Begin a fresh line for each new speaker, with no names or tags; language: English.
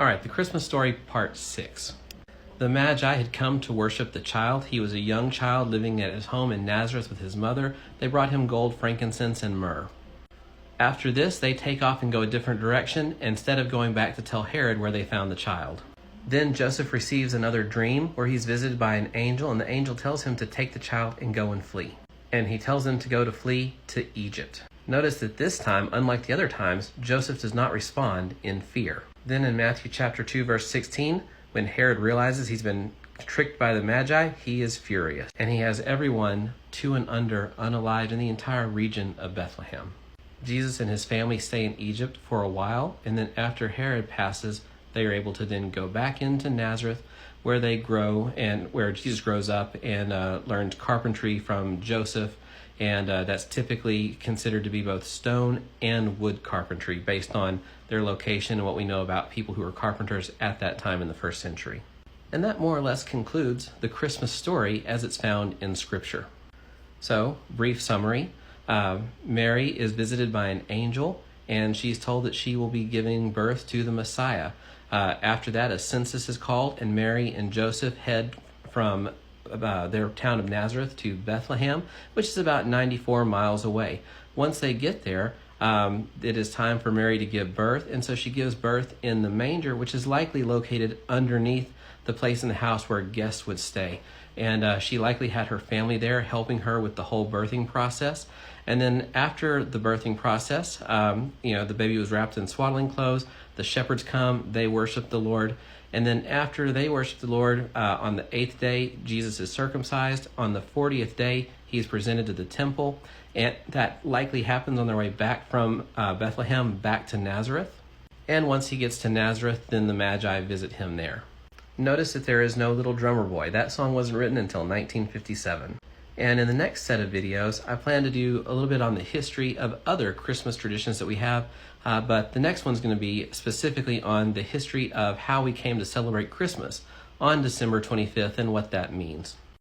All right, the Christmas story, part 6. The Magi had come to worship the child. He was a young child living at his home in Nazareth with his mother. They brought him gold, frankincense, and myrrh. After this, they take off and go a different direction instead of going back to tell Herod where they found the child. Then Joseph receives another dream where he's visited by an angel, and the angel tells him to take the child and go and flee. And he tells him to go to flee to Egypt. Notice that this time, unlike the other times, Joseph does not respond in fear. Then in Matthew chapter 2, verse 16, when Herod realizes he's been tricked by the Magi, he is furious. And he has everyone 2 and under unalived in the entire region of Bethlehem. Jesus and his family stay in Egypt for a while, and then after Herod passes, they are able to then go back into Nazareth, where they grow and where Jesus grows up and learned carpentry from Joseph. And that's typically considered to be both stone and wood carpentry based on their location and what we know about people who were carpenters at that time in the first century. And that more or less concludes the Christmas story as it's found in Scripture. So, brief summary. Mary is visited by an angel, and she's told that she will be giving birth to the Messiah. After that, a census is called, and Mary and Joseph head from their town of Nazareth to Bethlehem, which is about 94 miles away. Once they get there, it is time for Mary to give birth, and so she gives birth in the manger, which is likely located underneath the place in the house where guests would stay. And she likely had her family there helping her with the whole birthing process. And then after the birthing process, the baby was wrapped in swaddling clothes. The shepherds come, they worship the Lord. And then after they worship the Lord, on the 8th day, Jesus is circumcised. On the 40th day, he is presented to the temple. And that likely happens on their way back from Bethlehem back to Nazareth. And once he gets to Nazareth, then the Magi visit him there. Notice that there is no Little Drummer Boy. That song wasn't written until 1957. And in the next set of videos, I plan to do a little bit on the history of other Christmas traditions that we have, but the next one's going to be specifically on the history of how we came to celebrate Christmas on December 25th and what that means.